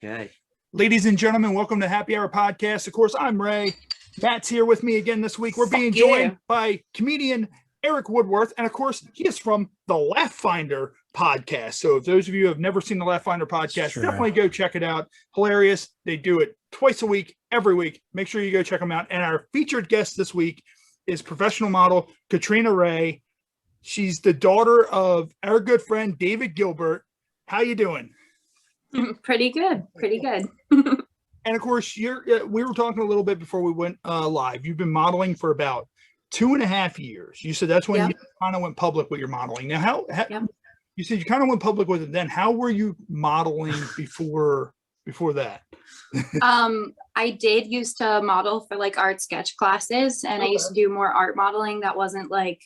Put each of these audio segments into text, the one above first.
Okay. Ladies and gentlemen, welcome to Happy Hour Podcast. Of course, I'm Ray. Matt's here with me again this week. We're being joined by comedian Erik Woodworth. And of course, he is from the Laugh Finder podcast. So if those of you who have never seen the Laugh Finder podcast, definitely go check it out. Hilarious. They do it twice a week, every week. Make sure you go check them out. And our featured guest this week is professional model Catrina Rae. She's the daughter of our good friend David Gilbert. How you doing? Pretty good. And of course, we were talking a little bit before we went live. You've been modeling for about 2.5 years. You said that's when you kind of went public with your modeling. Now, how you said you kind of went public with it then. How were you modeling before that? I did used to model for like art sketch classes, and I used to do more art modeling that wasn't like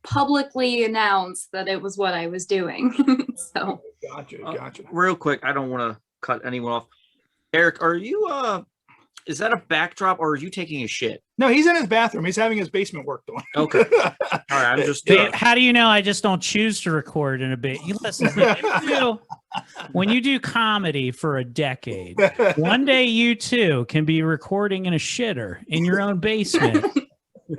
publicly announced that it was what I was doing. So gotcha. Real quick, I don't want to cut anyone off. Erik, are you is that a backdrop or are you taking a shit? No, he's in his bathroom. He's having his basement work done. Okay. All right. I'm just how do you know I just don't choose to record in a bit? You listen, when you do comedy for a decade, one day you too can be recording in a shitter in your own basement.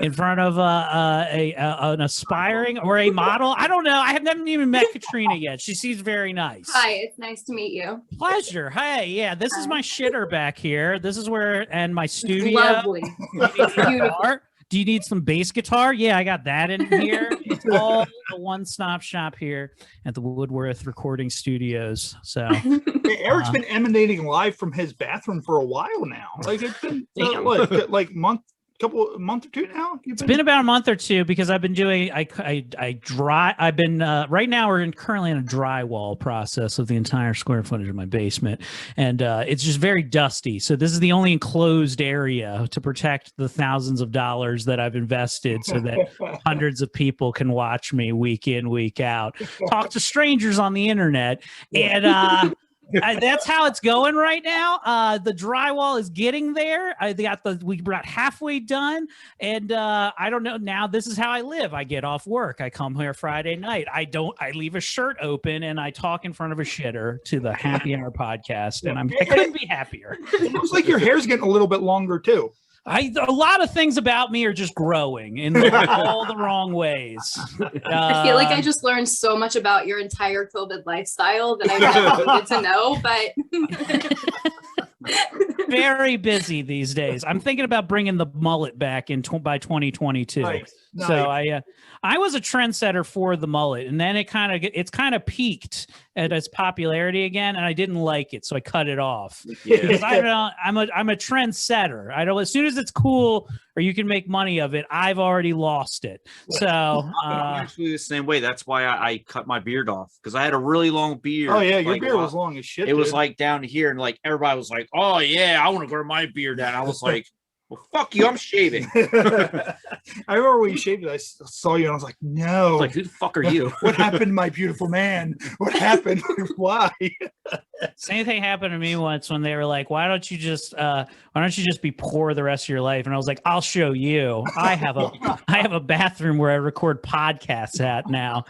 In front of an aspiring or a model. I don't know. I haven't even met Catrina yet. She seems very nice. Hi, it's nice to meet you. Pleasure. Hey, yeah, this is my shitter back here. This is where, and my studio. Lovely. Do you need some bass guitar? Yeah, I got that in here. It's all a one-stop shop here at the Woodworth Recording Studios. So Erik's been emanating live from his bathroom for a while now. Like it's been like a month or two now. It's been about a month or two because I've been doing right now we're currently in a drywall process of the entire square footage of my basement, and it's just very dusty. So this is the only enclosed area to protect the thousands of dollars that I've invested so that hundreds of people can watch me week in, week out, talk to strangers on the internet, and that's how it's going right now. The drywall is getting there. We got halfway done, and I don't know. Now this is how I live. I get off work. I come here Friday night. I leave a shirt open and I talk in front of a shitter to the Happy Hour podcast, and I couldn't be happier. It looks like your hair's getting a little bit longer too. A lot of things about me are just growing in all the wrong ways. I feel like I just learned so much about your entire COVID lifestyle that I really needed to know, but very busy these days. I'm thinking about bringing the mullet back by 2022. Nice. So I was a trendsetter for the mullet, and then it's kind of peaked at its popularity again, and I didn't like it, so I cut it off. Because I'm a trendsetter. I don't. As soon as it's cool or you can make money of it, I've already lost it. So I'm actually the same way. That's why I cut my beard off, because I had a really long beard. Oh yeah, your beard was long as shit. It was like down to here, and like everybody was like, "Oh yeah, I want to grow my beard down." I was like, well, fuck you, I'm shaving. I remember when you shaved it, I saw you and I was like, no. I was like, who the fuck are you? What happened, my beautiful man? What happened? Why? Same thing happened to me once when they were like, why don't you just be poor the rest of your life? And I was like, I'll show you. I have a bathroom where I record podcasts at now.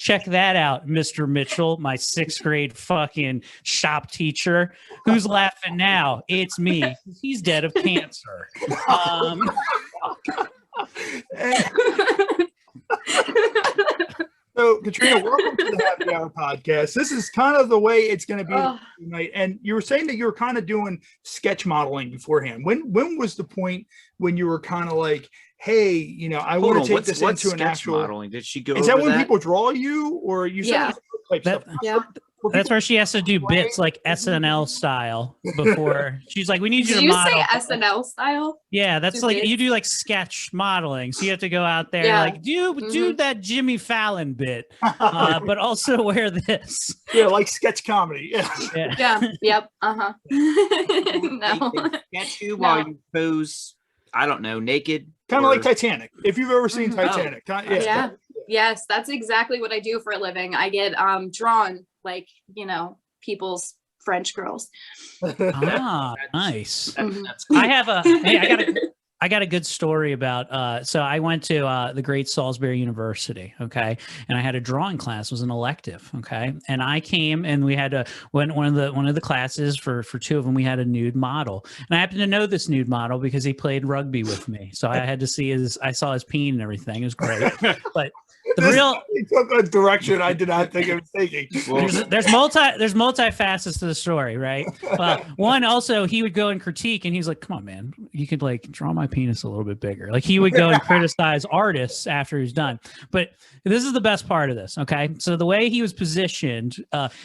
Check that out, Mr. Mitchell, my 6th grade fucking shop teacher. Who's laughing now? It's me. He's dead of cancer. So, Catrina, welcome to the Happy Hour podcast. This is kind of the way it's going to be tonight. And you were saying that you were kind of doing sketch modeling beforehand. When was the point when you were kind of like, hey, I want to take this into an actual modeling? Did she go? Is that when people draw you, or you? Yeah. That's where she has to do bits like SNL style before she's like, we need you to model. Did you say SNL style? Yeah, that's like you do like sketch modeling. So you have to go out there like do that Jimmy Fallon bit, but also wear this. Yeah, like sketch comedy. Yeah. Yep. No. Sketch you while you pose. I don't know, naked. Kind of like Titanic. If you've ever seen Titanic. Yeah. Yes, that's exactly what I do for a living. I get drawn like, people's French girls. Ah, nice. That's I have a I got a good story about, so I went to the great Salisbury University, okay, and I had a drawing class, it was an elective, okay, and I came and we had one of the classes for two of them, we had a nude model, and I happened to know this nude model because he played rugby with me, so I had to see I saw his peen and everything, it was great, but he took a direction I did not think of taking. There's multi-facets to the story, right? Well, one also he would go and critique, and he's like, "Come on, man, you could like draw my penis a little bit bigger." Like he would go and criticize artists after he's done. But this is the best part of this. Okay, so the way he was positioned,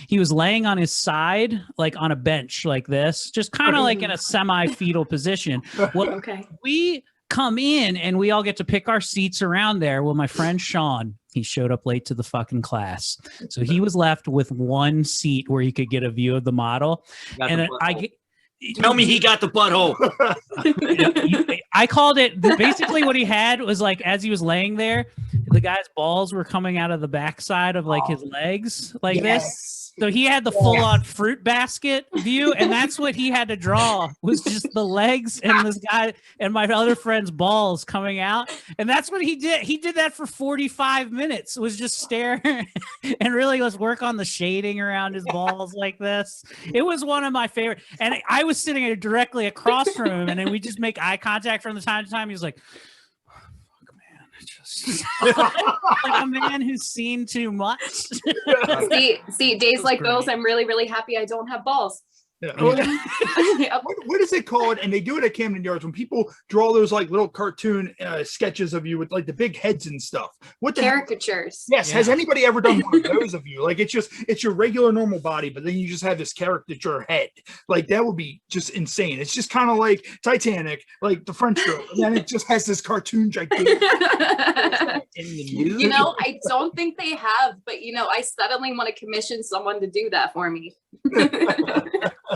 he was laying on his side, like on a bench, like this, just kind of like in a semi-fetal position. Well, Okay. we come in and we all get to pick our seats around there. Well, my friend Sean, he showed up late to the fucking class, so he was left with one seat where he could get a view of the model. And tell me he got the butthole. I called it. Basically, what he had was like as he was laying there, the guy's balls were coming out of the backside of like his legs, like this. So he had the full-on fruit basket view, and that's what he had to draw was just the legs and this guy and my other friend's balls coming out, and that's what he did. He did that for 45 minutes. Was just stare and really was work on the shading around his balls like this. It was one of my favorite, and I was sitting directly across from him, and then we just make eye contact from the time to time. He was like, like a man who's seen too much. see, days like those, I'm really, really happy I don't have balls. Yeah. What is it called? And they do it at Camden Yards when people draw those like little cartoon sketches of you with like the big heads and stuff. What the caricatures? Yes. Yeah. Has anybody ever done one of those of you? Like it's your regular normal body, but then you just have this caricature head. Like that would be just insane. It's just kind of like Titanic, like the French girl, and then it just has this cartoon gigantic. You know, I don't think they have, but you know, I suddenly want to commission someone to do that for me.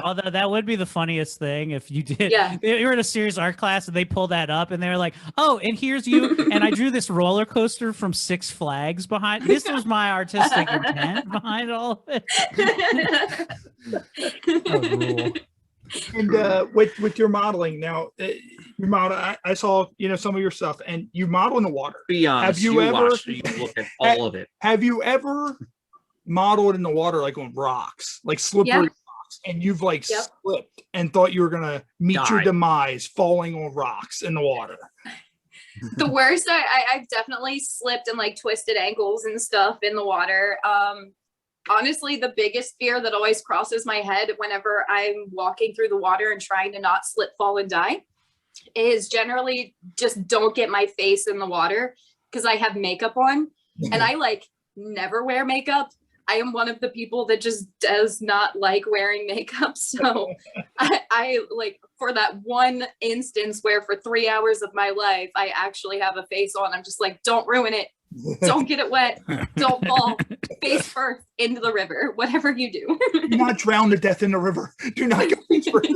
Although that would be the funniest thing if you did. Yeah. You were in a serious art class and they pulled that up and they were like, "Oh, and here's you." And I drew this roller coaster from Six Flags behind. This was my artistic intent behind all of it. Oh, and with your modeling now, your model, I saw some of your stuff, and you model in the water. Be honest, have you ever looked at all of it? Have you ever modeled in the water, like on rocks, like slippery rocks, and you've like slipped and thought you were gonna meet your demise falling on rocks in the water? The worst, I've definitely slipped and like twisted ankles and stuff in the water. Honestly, the biggest fear that always crosses my head whenever I'm walking through the water and trying to not slip, fall, and die is generally just don't get my face in the water because I have makeup on and I like never wear makeup. I am one of the people that just does not like wearing makeup. So I like for that one instance where for 3 hours of my life, I actually have a face on. I'm just like, don't ruin it. Don't get it wet. Don't fall face first into the river. Whatever you do. Do not drown to death in the river. Do not go face first.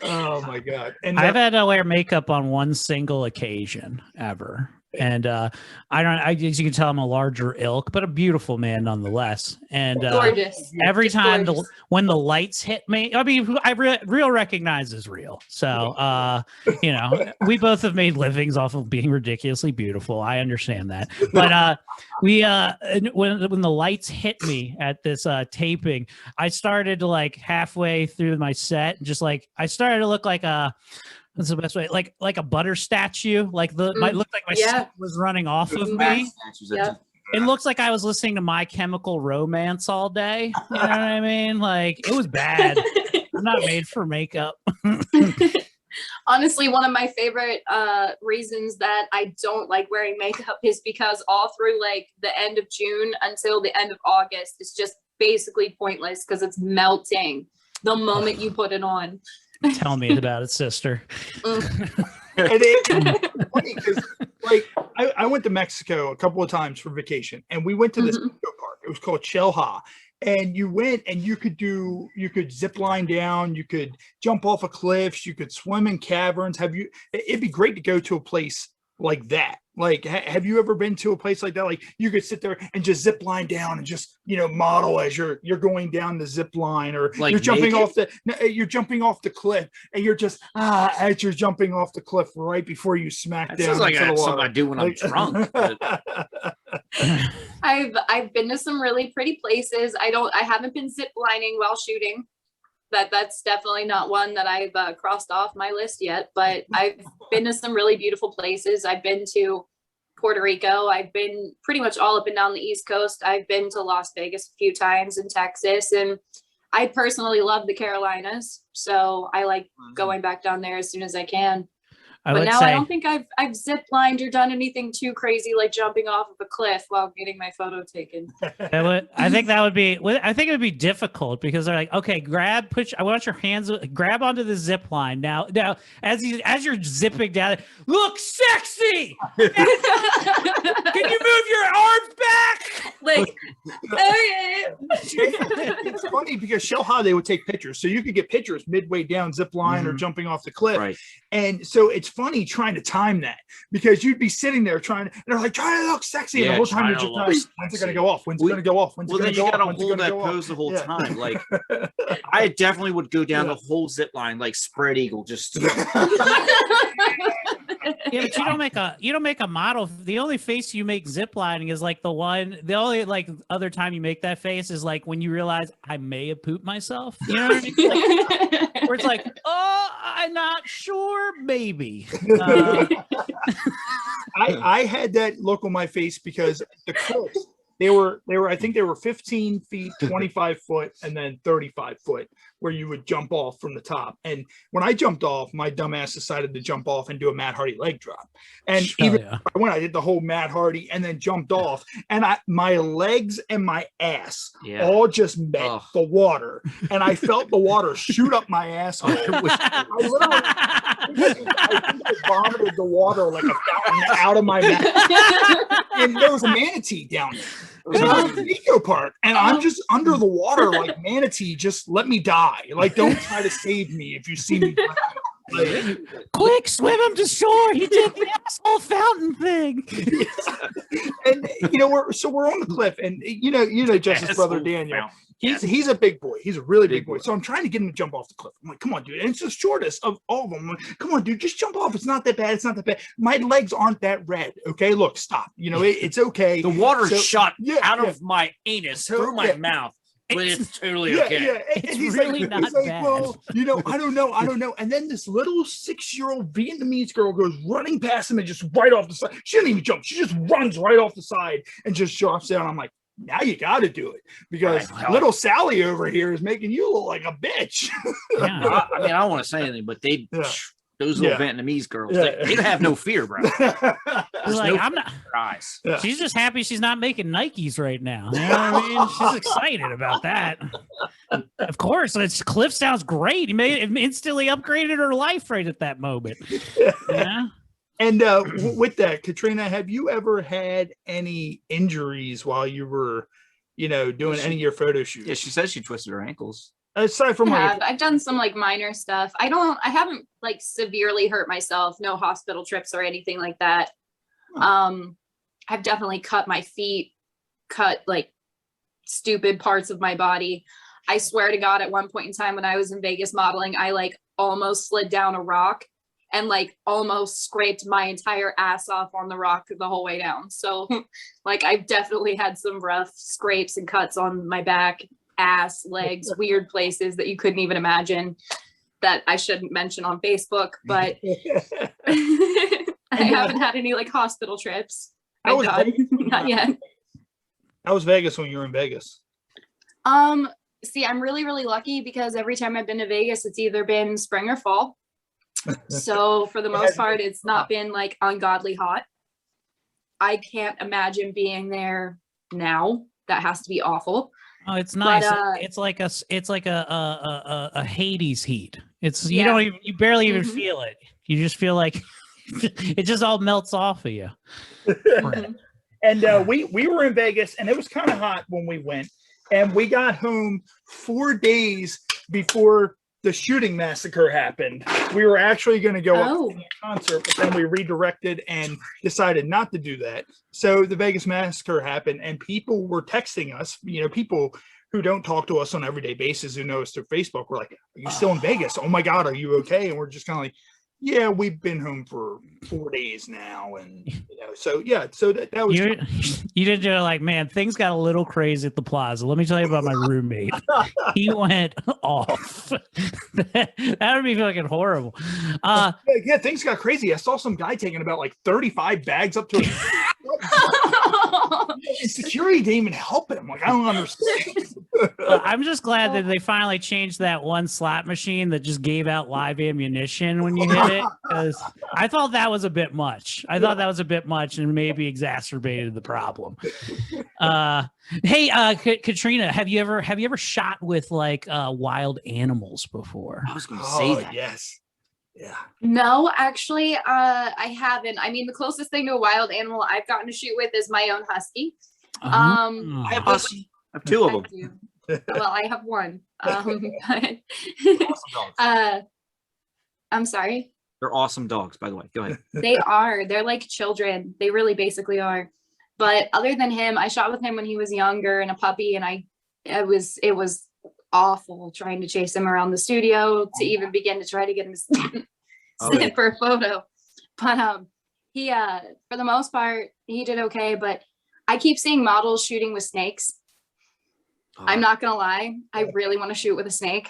Oh my God. And I've had to wear makeup on one single occasion ever. And as you can tell, I'm a larger ilk, but a beautiful man nonetheless. And gorgeous. Every time when the lights hit me, I mean, real recognizes real. So, we both have made livings off of being ridiculously beautiful. I understand that. But when the lights hit me at this taping, I started to like halfway through my set, just like I started to look like that's the best way. Like a butter statue. Like might look like my skin was running off of me. Yep. It looks like I was listening to My Chemical Romance all day. You know what I mean? Like it was bad. I'm not made for makeup. Honestly, one of my favorite reasons that I don't like wearing makeup is because all through like the end of June until the end of August, it's just basically pointless because it's melting the moment you put it on. Tell me about it, sister. And it's funny because, like, I went to Mexico a couple of times for vacation, and we went to this park. It was called Chelha, and you went and you could zip line down, you could jump off of cliffs, you could swim in caverns. It'd be great to go to a place like that? Like, have you ever been to a place like that? Like you could sit there and just zip line down and just, model as you're going down the zip line, or Like you're jumping naked? you're jumping off the cliff and you're just, as you're jumping off the cliff right before you smack That down sounds like into the something water. I do when I'm drunk. But I've been to some really pretty places. I haven't been zip lining while shooting. That's definitely not one that I've crossed off my list yet, but I've been to some really beautiful places. I've been to Puerto Rico. I've been pretty much all up and down the East Coast. I've been to Las Vegas a few times, in Texas, and I personally love the Carolinas. So I like going back down there as soon as I can. But now I don't think I've zip lined or done anything too crazy like jumping off of a cliff while getting my photo taken. I think it would be difficult because they're like, okay, I want your hands, grab onto the zip line. Now, as you're zipping down, look sexy. Can you move your arms back? Like, okay. It's funny because show how they would take pictures. So you could get pictures midway down zip line or jumping off the cliff. right. And so it's funny trying to time that because you'd be sitting there and they're like, try to look sexy. And the whole time you're just like, when's it going to go off? When's it going to go off? When's it going to go off? Well, then you got to hold that pose the whole time. Like, I definitely would go down the whole zip line, like spread eagle, just. Yeah, but you don't make a model. The only face you make ziplining is like the only like other time you make that face is like when you realize I may have pooped myself. You know what I mean? Like, where it's like, oh, I'm not sure, maybe. I had that look on my face because the cliffs, they were I think they were 15 feet, 25 foot, and then 35 foot where you would jump off from the top. And when I jumped off, my dumbass decided to jump off and do a Matt Hardy leg drop. And when I did the whole Matt Hardy and then jumped off, and my legs and my ass all just met the water, and I felt the water shoot up my asshole. I vomited the water like a fountain out of my mouth. And there was a manatee down there. It was an eco park, and I'm just under the water like manatee. Just let me die. Like, don't try to save me if you see me. Like, quick, swim him to shore. He did the asshole fountain thing. And we're on the cliff, and Jess's brother Daniel. He's a big boy. He's a really big boy. So I'm trying to get him to jump off the cliff. I'm like, come on, dude. And it's the shortest of all of them. I'm like, come on, dude, just jump off. It's not that bad. It's not that bad. My legs aren't that red. Okay, look, stop. It's okay. The water shot out of my anus through my mouth. But it's totally okay. Yeah. It's really not bad. Well, I don't know. And then this little 6-year-old Vietnamese girl goes running past him and just right off the side. She didn't even jump. She just runs right off the side and just drops down. I'm like, now you got to do it because little Sally over here is making you look like a bitch. Yeah. I don't want to say anything, but those little Vietnamese girls, they have no fear, bro. I'm not. Eyes. Yeah. She's just happy she's not making Nikes right now. You know what I mean? She's excited about that. Of course, Cliff sounds great. He instantly upgraded her life right at that moment. Yeah. And with that, Katrina, have you ever had any injuries while you were, doing any of your photo shoots? Yeah, she says she twisted her ankles. Aside from I've done some like minor stuff. I haven't like severely hurt myself. No hospital trips or anything like that. I've definitely cut my feet, cut like stupid parts of my body. I swear to God, at one point in time when I was in Vegas modeling, I like almost slid down a rock and like almost scraped my entire ass off on the rock the whole way down. So like I've definitely had some rough scrapes and cuts on my back, ass, legs, weird places that you couldn't even imagine that I shouldn't mention on Facebook, but I haven't had any like hospital trips. Not yet. How was Vegas when you were in Vegas? See, I'm really, really lucky because every time I've been to Vegas, it's either been spring or fall. So for the most part, it's not been like ungodly hot. I can't imagine being there now. That has to be awful. Oh, it's nice. But, it's like a Hades heat. It's you barely even feel it. You just feel like it just all melts off of you. And we were in Vegas, and it was kind of hot when we went, and we got home 4 days before the shooting massacre happened. We were actually going to go up Oh. to the concert, but then we redirected and decided not to do that. So the Vegas massacre happened, and people were texting us, people who don't talk to us on an everyday basis, who know us through Facebook, were like, "Are you still in Vegas? Oh my God, are you okay?" And we're just kind of like, "Yeah, we've been home for 4 days now." And, so that was, You did do like, man, things got a little crazy at the plaza. Let me tell you about my roommate. He went off. That would be fucking horrible. yeah, things got crazy. I saw some guy taking about like 35 bags up to his and security didn't even help him. Like, I don't understand. I'm just glad that they finally changed that one slot machine that just gave out live ammunition when you hit it, because I thought that was a bit much. I thought that was a bit much and maybe exacerbated the problem. Hey, Katrina, have you ever shot with like wild animals before? I was going to say that. Yes. Yeah. No, actually, I haven't. I mean, the closest thing to a wild animal I've gotten to shoot with is my own husky. Oh. I have husky. I have 2 of them. Well, I have one. Awesome dogs. I'm sorry. They're awesome dogs, by the way. Go ahead. They are. They're like children. They really basically are. But other than him, I shot with him when he was younger and a puppy, and it was awful trying to chase him around the studio to even begin to try to get him to sit for a photo. But he for the most part he did okay. But I keep seeing models shooting with snakes. I'm not gonna lie, I really want to shoot with a snake.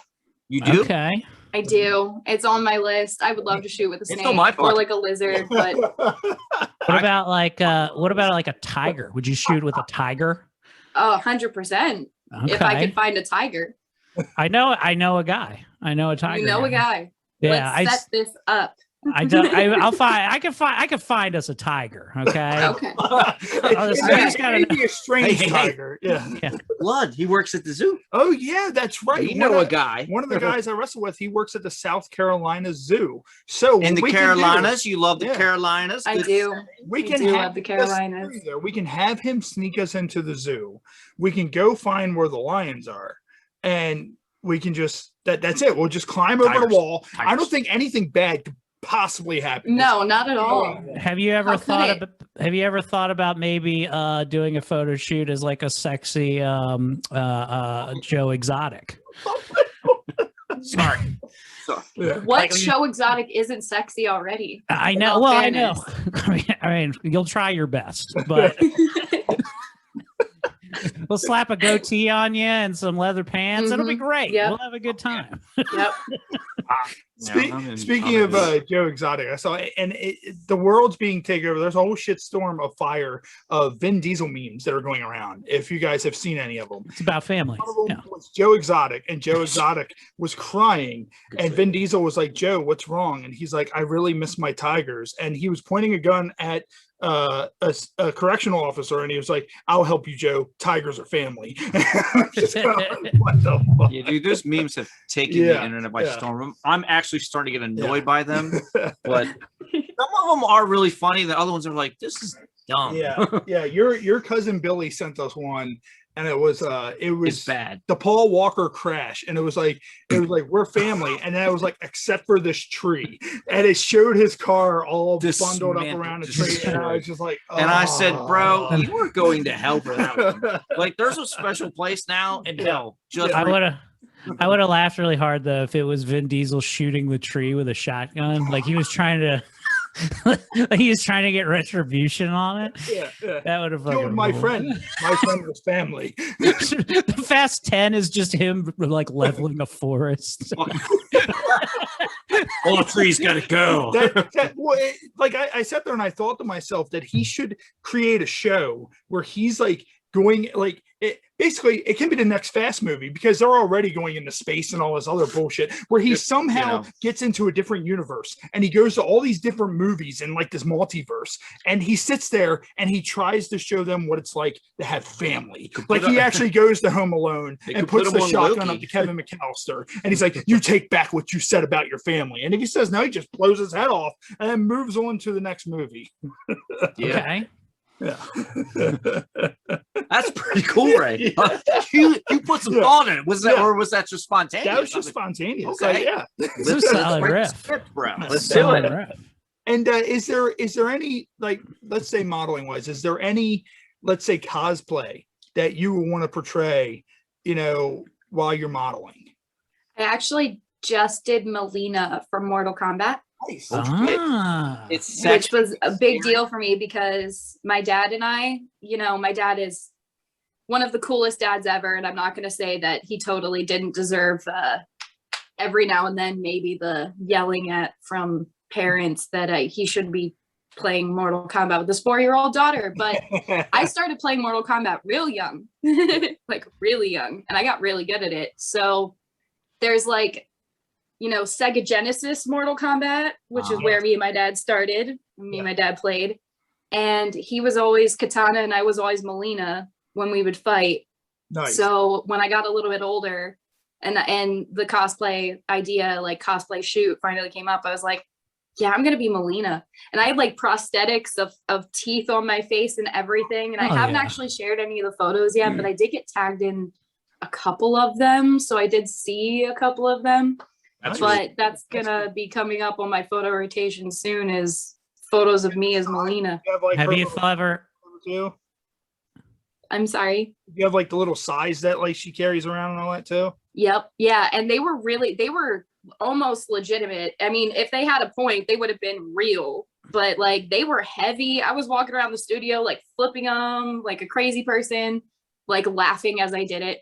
You do? Okay. I do. It's on my list. I would love to shoot with a snake on my or part. like a lizard. But What about like a tiger? Would you shoot with a tiger? 100%. If I could find a tiger. I know a guy. I know a tiger. You know a guy. Yeah, Let's set this up. I can find us a tiger. Okay. Okay. Maybe a strange Hey. tiger. Yeah. Blood. He works at the zoo. Oh yeah, that's right. You know a guy. One of the guys I wrestle with, he works at the South Carolina Zoo. So In the Carolinas, you love the Carolinas. I do. We I can do have love the Carolinas. We can have him sneak us into the zoo. We can go find where the lions are, and we can just that's it. We'll just climb over the wall. Tigers. I don't think anything bad could possibly happen. No, not at all. Have you ever How could thought about maybe doing a photo shoot as like a sexy Joe Exotic? Sorry. What show exotic isn't sexy already? I know. Well, Well, I know. I mean, you'll try your best, but we'll slap a goatee on you and some leather pants. It'll be great. Yep. We'll have a good time. Yep. Speaking of Joe Exotic, I saw and the world's being taken over. There's a whole shitstorm of fire of Vin Diesel memes that are going around. If you guys have seen any of them, It's about family. one of them Yeah. was Joe Exotic, and Joe Exotic was crying, and Vin Diesel was like, "Joe, what's wrong?" And he's like, "I really miss my tigers." And he was pointing a gun at a correctional officer, and he was like, "I'll help you, Joe. Tigers are family." Just kind of like, what the fuck? Yeah, dude, those memes have taken the internet by storm. I'm actually starting to get annoyed by them, but some of them are really funny. The other ones are like, this is dumb. Yeah. Your cousin Billy sent us one, and it was It's bad. the Paul Walker crash, and it was like we're family, and then it was like except for this tree, and it showed his car all bundled up around a tree, and I was just like, And I said, bro, "Oh." you were going to hell for that one. Like, there's a special place now in hell. Just I would have laughed really hard though if it was Vin Diesel shooting the tree with a shotgun, like he was trying to, like he was trying to get retribution on it. Yeah. That would have Killed my friend. My friend was family. The Fast 10 is just him like leveling a forest. all the trees gotta go. I sat there and I thought to myself that he should create a show where he's like going like basically it can be the next Fast movie, because they're already going into space and all this other bullshit, where he somehow gets into a different universe and he goes to all these different movies in like this multiverse, and he sits there and he tries to show them what it's like to have family. Like he actually goes to Home Alone and puts the shotgun up to Kevin McAllister, and he's like, "You take back what you said about your family." And if he says no, he just blows his head off and then moves on to the next movie. Okay. Yeah. That's pretty cool, Ray. You put some thought in it. Was that or was that just spontaneous? That was just spontaneous. Okay. It's a solid riff. Script, bro. Let's do it. Riff. And is there any, like, let's say modeling wise, is there any, let's say cosplay that you want to portray, while you're modeling? I actually just did Melina from Mortal Kombat. Nice. Which was a big deal for me because my dad and I, my dad is one of the coolest dads ever. And I'm not going to say that he totally didn't deserve every now and then maybe the yelling at from parents that he should be playing Mortal Kombat with his 4-year-old daughter. But I started playing Mortal Kombat real young, like really young. And I got really good at it. So there's like, Sega Genesis Mortal Kombat, which is where me and my dad started. Me and my dad played. And he was always Katana and I was always Melina when we would fight. Nice. So when I got a little bit older and the cosplay idea, like cosplay shoot finally came up, I was like, yeah, I'm going to be Melina. And I had like prosthetics of teeth on my face and everything. And I haven't actually shared any of the photos yet, but I did get tagged in a couple of them. So I did see a couple of them. That's going to be coming up on my photo rotation soon is photos of me as Melina. Have you ever? I'm sorry. You have like the little size that like she carries around and all that too? Yep. Yeah. And they were almost legitimate. I mean, if they had a point, they would have been real, but like they were heavy. I was walking around the studio, like flipping them like a crazy person, like laughing as I did it.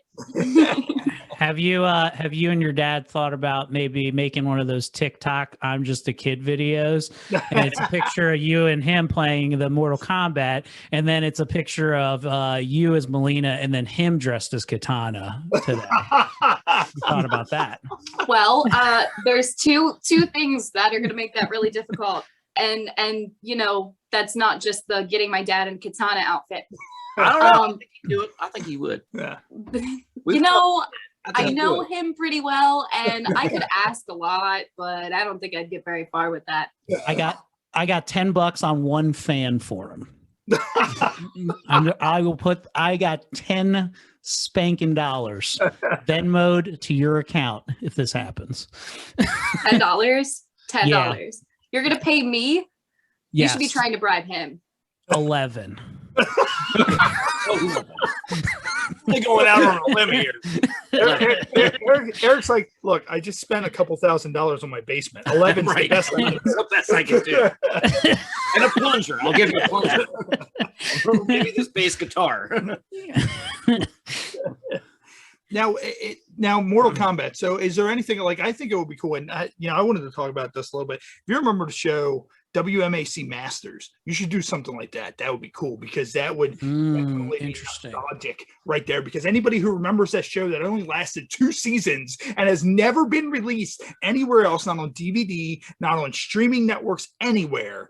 Have you and your dad thought about maybe making one of those TikTok "I'm just a kid" videos? And it's a picture of you and him playing the Mortal Kombat, and then it's a picture of you as Melina, and then him dressed as Katana today. You thought about that? Well, there's two things that are going to make that really difficult, and that's not just the getting my dad in Katana outfit. I don't know. I think he'd do it. I think he would. Yeah. I know him pretty well, and I could ask a lot, but I don't think I'd get very far with that. I got $10 on one fan for him. I got 10 spanking dollars Venmo'd to your account if this happens. $10? $10. Yeah. You're gonna pay me? Yes. You should be trying to bribe him. 11. They're going out on a limb here. Eric's like, look, I just spent a couple $1,000s on my basement. 11's right. the best I can do. And a plunger. I'll give you a plunger. Maybe this bass guitar. Now, Mortal Kombat. So, is there anything like I think it would be cool? And I wanted to talk about this a little bit. If you remember the show WMAC Masters, you should do something like that. That would be cool because that would definitely be nostalgic right there. Because anybody who remembers that show that only lasted 2 seasons and has never been released anywhere else, not on DVD, not on streaming networks, anywhere,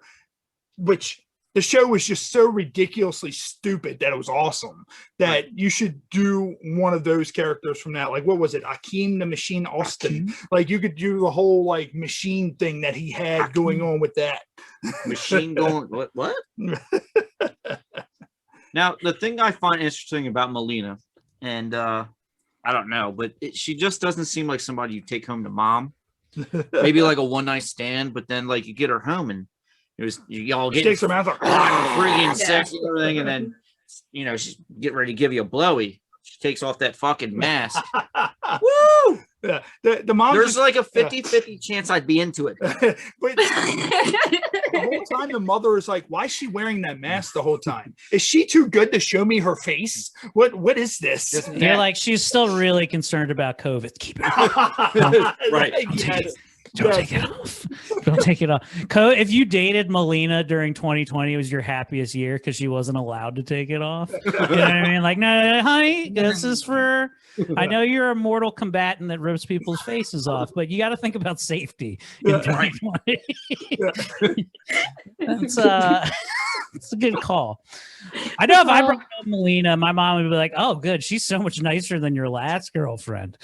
which the show was just so ridiculously stupid that it was awesome that you should do one of those characters from that. Like, what was it? Akeem the Machine Austin. Like, you could do the whole like machine thing that he had going on with that. Machine going, what? Now, the thing I find interesting about Melina, and I don't know, but she just doesn't seem like somebody you take home to mom. Maybe like a one-night stand, but then like you get her home and you all get her mouth like friggin' sex and everything, and then she's getting ready to give you a blowy. She takes off that fucking mask. Woo! Yeah, the mom. There's like a 50-50 chance I'd be into it. But the whole time the mother is like, "Why is she wearing that mask the whole time? Is she too good to show me her face? What is this?" You're like, she's still really concerned about COVID. Keep it right. Don't take it off. Don't take it off. If you dated Melina during 2020, it was your happiest year because she wasn't allowed to take it off. You know what I mean? Like, no, honey, this is for. I know you're a mortal combatant that rips people's faces off, but you got to think about safety in 2020. That's it's a good call. I know if I brought up Melina, my mom would be like, "Oh, good, she's so much nicer than your last girlfriend."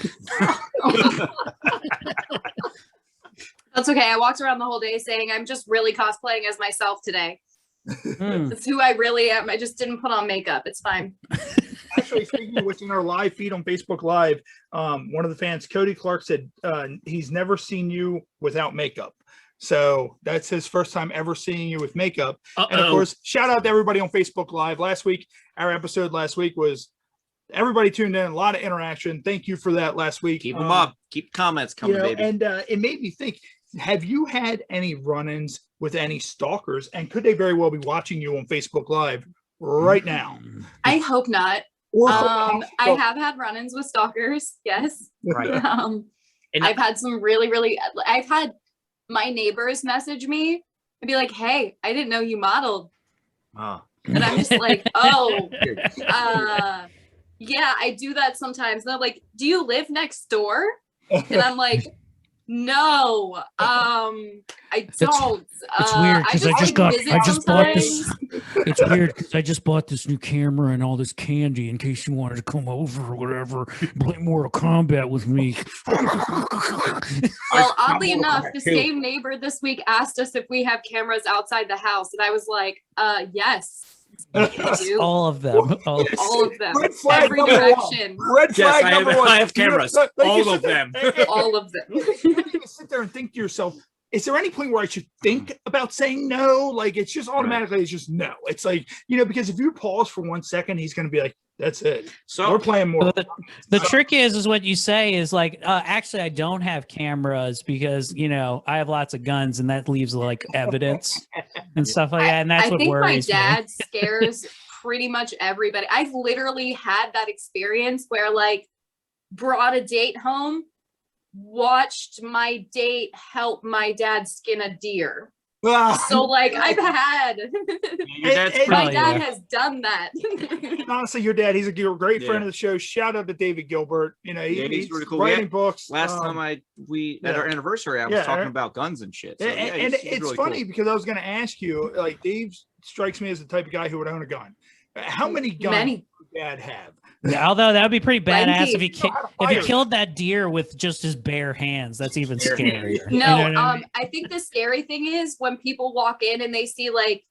That's okay. I walked around the whole day saying I'm just really cosplaying as myself today. That's who I really am. I just didn't put on makeup. It's fine. Actually, speaking of which, in our live feed on Facebook Live, one of the fans, Cody Clark, said he's never seen you without makeup. So that's his first time ever seeing you with makeup. And of course, shout out to everybody on Facebook Live. Our episode last week was everybody tuned in, a lot of interaction. Thank you for that last week. Keep them up. Keep comments coming, baby. And it made me think, have you had any run-ins with any stalkers? And could they very well be watching you on Facebook Live right now? I hope not. Or I have had run-ins with stalkers. Yes. Right. And I've had some I've had my neighbors message me and be like, "Hey, I didn't know you modeled." Oh. And I'm just like, "Oh, yeah, I do that sometimes." And they're like, "Do you live next door?" And I'm like, "No, I don't." It's weird because I just bought this. It's weird because I just bought this new camera and all this candy in case you wanted to come over or whatever, play Mortal Kombat with me. Well, oddly enough, the same neighbor this week asked us if we have cameras outside the house, and I was like, "Yes, we do." All of them. All of them. Red flag Every number direction. one. Red flag number one. I have cameras. All of them. All of them. You don't even sit there and think to yourself, is there any point where I should think about saying no? Like, it's just automatically, it's just no. It's like, because if you pause for 1 second, he's going to be like, that's it. So we're playing more. The trick is what you say is like, actually, I don't have cameras because, I have lots of guns and that leaves like evidence and stuff like that. And that's what worries me. I think my dad scares pretty much everybody. I've literally had that experience where like brought a date home, watched my date help my dad skin a deer. So like I've had my dad has done that. Honestly, your dad, he's a great friend of the show. Shout out to David Gilbert. He's really cool. Writing books. Last time at our anniversary, I was talking about guns and shit. So, and it's really funny because I was going to ask you, like, Dave strikes me as the type of guy who would own a gun. How many guns does your dad have? Yeah, although that would be pretty badass if he killed that deer with just his bare hands. That's even scarier. No, I think the scary thing is when people walk in and they see like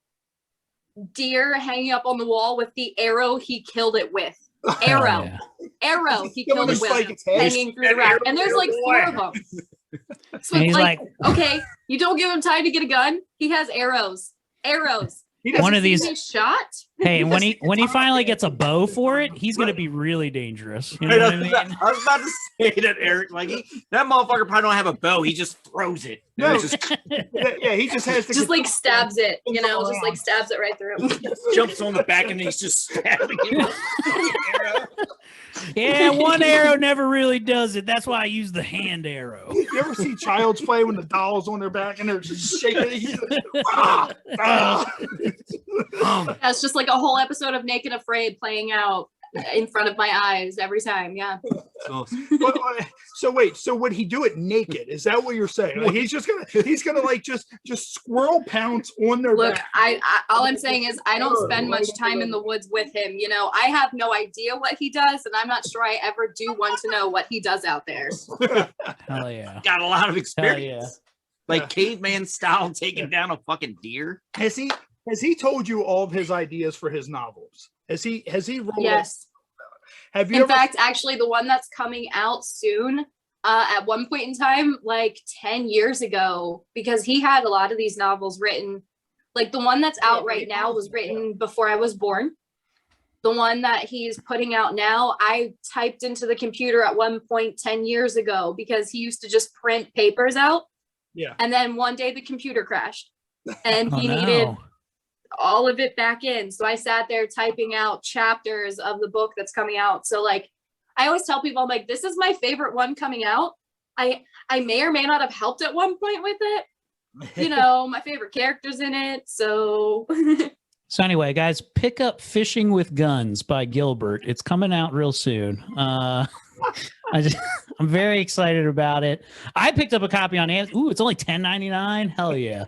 deer hanging up on the wall with the arrow he killed it with. Arrow he killed it with, hanging through the rack. And there's like 4 of them. So it's like, okay, you don't give him time to get a gun. He has arrows. One of these shot. Hey, when he finally gets a bow for it, he's gonna be really dangerous. You know what I mean? I was about to say that, Eric. Like that motherfucker probably don't have a bow. He just throws it. No, he just has to just like stabs it. Just like stabs it right through. Jumps on the back and he's just stabbing it. Yeah, one arrow never really does it. That's why I use the hand arrow. You ever see Child's Play when the doll's on their back and they're just shaking? That's just like a whole episode of Naked Afraid playing out in front of my eyes every time. Yeah. So wait, so would he do it naked? Is that what you're saying? Like he's gonna like just squirrel pounce on their Look, back. I all I'm saying is I don't spend much time in the woods with him. I have no idea what he does, and I'm not sure I ever do want to know what he does out there. Hell yeah. Got a lot of experience. Hell yeah. Like caveman style taking down a fucking deer. Has he told you all of his ideas for his novels? Has he rolled? Yes. Have you in fact, actually, the one that's coming out soon, at one point in time, like 10 years ago, because he had a lot of these novels written, like the one that's out right now was written before I was born. The one that he's putting out now, I typed into the computer at one point 10 years ago because he used to just print papers out. Yeah. And then one day the computer crashed and he needed all of it back in. So I sat there typing out chapters of the book that's coming out. So like, I always tell people, I'm like, this is my favorite one coming out. I may or may not have helped at one point with it. My favorite characters in it. So So anyway, guys, pick up Fishing with Guns by Gilbert. It's coming out real soon. I'm very excited about it. I picked up a copy on Amazon. Ooh, it's only $10.99. Hell yeah.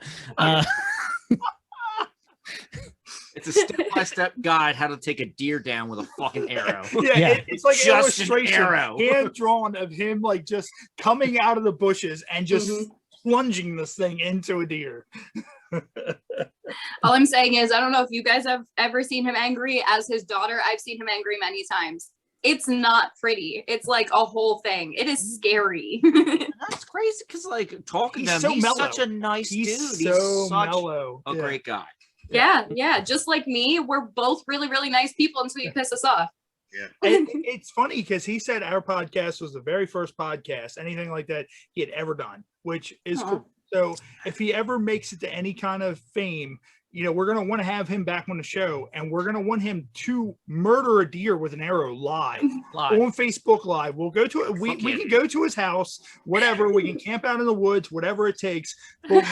It's a step-by-step guide how to take a deer down with a fucking arrow. It's like an illustration, arrow. hand drawn of him like just coming out of the bushes and just plunging this thing into a deer. All I'm saying is, I don't know if you guys have ever seen him angry. As his daughter, I've seen him angry many times. It's not pretty. It's like a whole thing. It is scary. That's crazy because, like, talking to him, so he's mellow. such a nice dude. He's He's so such mellow. a great guy. Yeah. Just like me, we're both really, really nice people until you piss us off. Yeah. It's funny because he said our podcast was the very first podcast, anything like that he had ever done, which is cool. So if he ever makes it to any kind of fame, you know, we're going to want to have him back on the show, and we're going to want him to murder a deer with an arrow live on Facebook Live. We'll go to it. We can go to his house, whatever. We can camp out in the woods, whatever it takes. But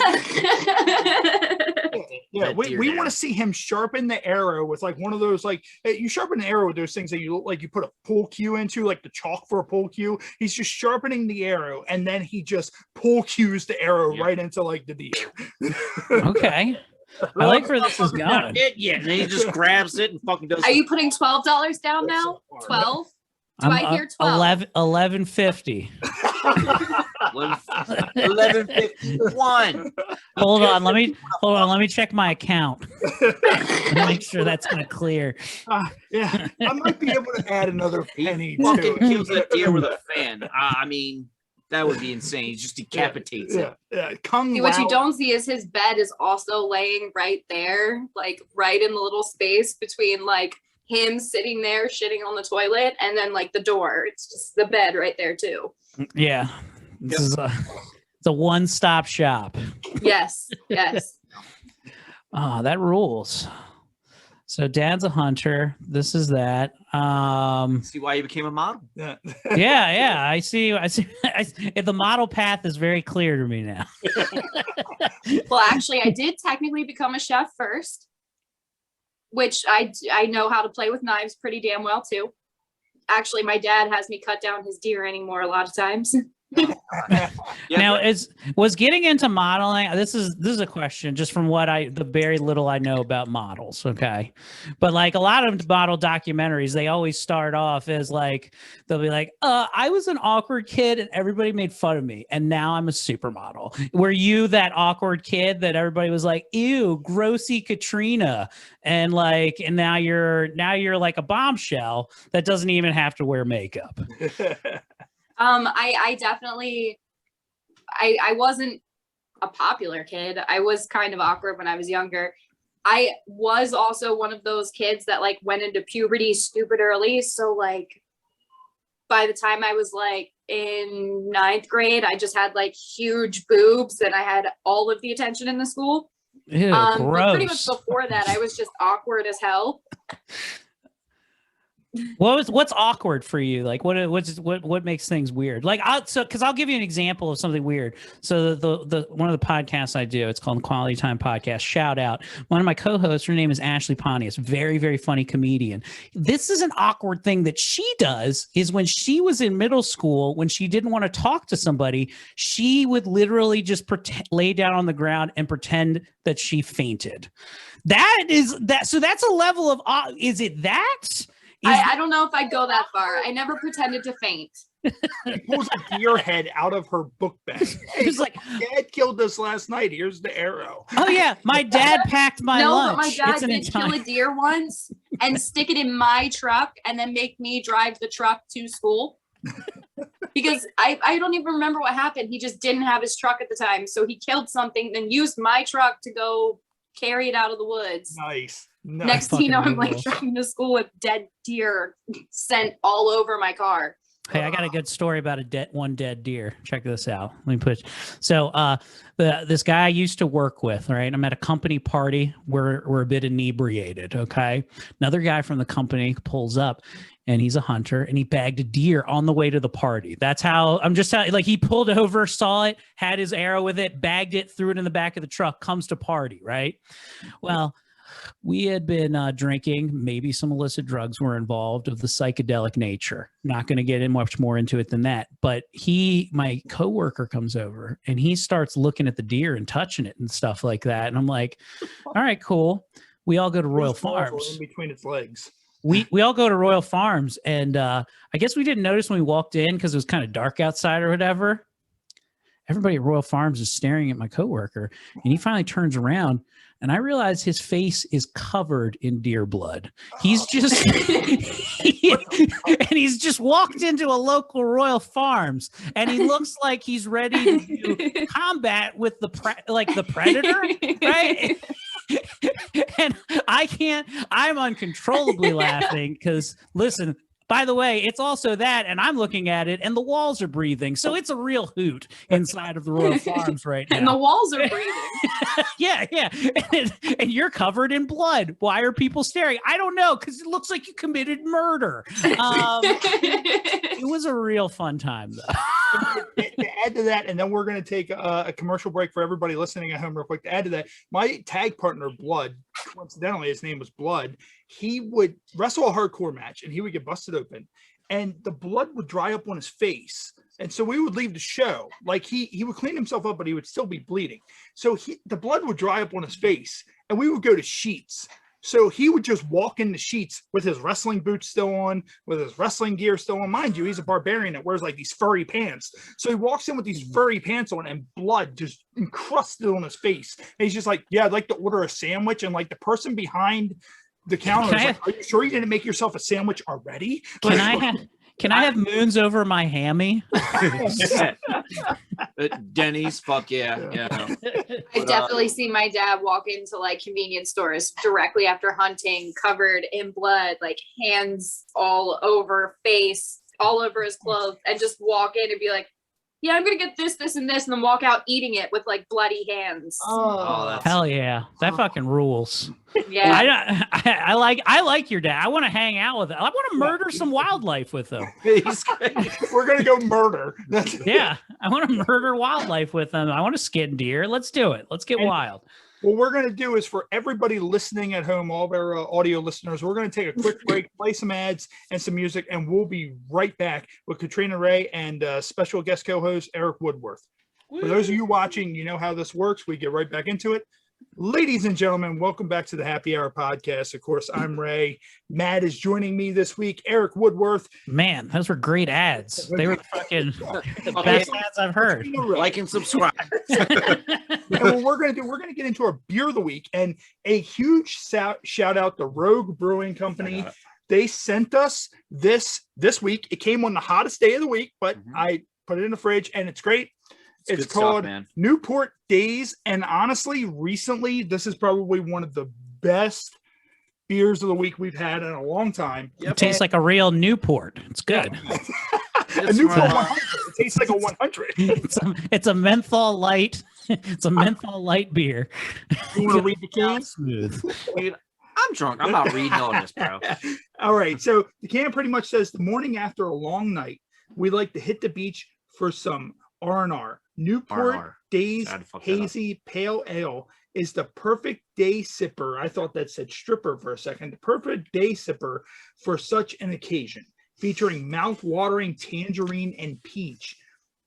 we want to see him sharpen the arrow with like one of those, like you sharpen the arrow with those things that you look like you put a pull cue into, like the chalk for a pull cue. He's just sharpening the arrow, and then he just pull cues the arrow right into like the deer. Okay. I like where this is going. Yeah, and then he just grabs it and fucking does. Are you putting $12 down now? 12? Do I hear 12? 11.50. 11.51. Hold on, let me check my account. Make sure that's gonna clear. Yeah, I might be able to add another penny. Fucking kills that deer with a fan. I mean, that would be insane. He just decapitates it. Yeah. See, what you don't see is his bed is also laying right there, like right in the little space between like him sitting there shitting on the toilet and then like the door. It's just the bed right there too. Yeah. This is it's a one-stop shop. Yes. Oh, that rules. So Dad's a hunter. This is that. See why you became a model? Yeah. I see. The model path is very clear to me now. Well, actually, I did technically become a chef first, which I know how to play with knives pretty damn well too. Actually, my dad has me cut down his deer anymore a lot of times. Now, was getting into modeling, this is a question just from the very little I know about models, okay? But like a lot of model documentaries, they always start off as like, they'll be like, I was an awkward kid and everybody made fun of me, and now I'm a supermodel. Were you that awkward kid that everybody was like, ew, grossy Katrina, and now you're like a bombshell that doesn't even have to wear makeup? I definitely, I wasn't a popular kid. I was kind of awkward when I was younger. I was also one of those kids that like went into puberty stupid early. So like by the time I was like in 9th grade, I just had like huge boobs and I had all of the attention in the school. Ew, but gross. pretty much before that, I was just awkward as hell. What's awkward for you? Like what makes things weird? Like because I'll give you an example of something weird. So the one of the podcasts I do, it's called the Quality Time Podcast. Shout out. One of my co-hosts, her name is Ashley Pontius, very, very funny comedian. This is an awkward thing that she does is when she was in middle school, when she didn't want to talk to somebody, she would literally just lay down on the ground and pretend that she fainted. So that's a level of is it that? I don't know if I'd go that far. I never pretended to faint. She pulls a deer head out of her book bag. She's like, Dad killed us last night. Here's the arrow. Oh, yeah. My dad packed my lunch. But my dad did kill a deer once and stick it in my truck and then make me drive the truck to school. Because I don't even remember what happened. He just didn't have his truck at the time. So he killed something, then used my truck to go carry it out of the woods. Nice. Next thing you know, I'm like driving to school with dead deer scent all over my car. Hey, I got a good story about one dead deer. Check this out. Let me put. So, this guy I used to work with, right? I'm at a company party. We're a bit inebriated. Okay. Another guy from the company pulls up, and he's a hunter, and he bagged a deer on the way to the party. That's how I'm just telling. Like he pulled over, saw it, had his arrow with it, bagged it, threw it in the back of the truck. Comes to party, right? Well. We had been drinking, maybe some illicit drugs were involved of the psychedelic nature. Not going to get in much more into it than that. But my coworker comes over and he starts looking at the deer and touching it and stuff like that. And I'm like, all right, cool. We all go to Royal Farms. In between its legs. We all go to Royal Farms. And I guess we didn't notice when we walked in because it was kind of dark outside or whatever. Everybody at Royal Farms is staring at my coworker, and he finally turns around. and I realized his face is covered in deer blood. He's just and he's just walked into a local Royal Farms, and he looks like he's ready to do combat with the predator, right? And I'm uncontrollably laughing because, listen, by the way, it's also that, and I'm looking at it, and the walls are breathing. So it's a real hoot inside of the Royal Farms right now. And the walls are breathing. Yeah. And you're covered in blood. Why are people staring? I don't know, because it looks like you committed murder. It was a real fun time, though. To add to that, and then we're going to take a commercial break for everybody listening at home real quick. To add to that, my tag partner, Blood, coincidentally, his name was Blood. He would wrestle a hardcore match, and he would get busted open, and the blood would dry up on his face. And so we would leave the show. Like he would clean himself up, but he would still be bleeding. So the blood would dry up on his face, and we would go to sheets. So he would just walk in the sheets with his wrestling boots still on, with his wrestling gear still on. Mind you, he's a barbarian that wears like these furry pants. So he walks in with these furry pants on and blood just encrusted on his face. And he's just like, yeah, I'd like to order a sandwich. And like the person behind the counter is like, are you sure you didn't make yourself a sandwich already? Can I have moons over my hammy? Denny's, fuck yeah. I definitely see my dad walk into like convenience stores directly after hunting, covered in blood, like hands all over face, all over his clothes, and just walk in and be like, yeah, I'm gonna get this, and this, and then walk out eating it with like bloody hands. Oh, hell yeah, that fucking rules. Yeah, I like your dad. I want to hang out with him. I want to murder some wildlife with him. We're gonna go murder. Yeah, I want to murder wildlife with him. I want to skin deer. Let's do it. Let's get wild. What we're going to do is, for everybody listening at home, all of our audio listeners, we're going to take a quick break, play some ads and some music, and we'll be right back with Catrina Rae and special guest co-host Erik Woodworth. For those of you watching, you know how this works. We get right back into it. Ladies and gentlemen, welcome back to the Happy Hour podcast. Of course, I'm Ray. Matt is joining me this week. Erik Woodworth. Man, those were great ads. They were fucking the best ads I've heard. Like and subscribe. And what we're going to do, we're going to get into our beer of the week, and a huge shout out to Rogue Brewing Company. They sent us this week. It came on the hottest day of the week, but I put it in the fridge, and it's great. It's called Newport Days. And honestly, recently, this is probably one of the best beers of the week we've had in a long time. It tastes like a real Newport. It's good. A Newport 100. It tastes like a 100. It's a menthol light. It's a menthol light beer. You want to read the can? Smooth. I'm drunk. I'm not reading all this, bro. All right. So the can pretty much says, the morning after a long night, we like to hit the beach for some R&R. Newport R&R. Days Hazy Pale Ale is the perfect day sipper. I thought that said stripper for a second. The perfect day sipper for such an occasion. Featuring mouth-watering tangerine and peach.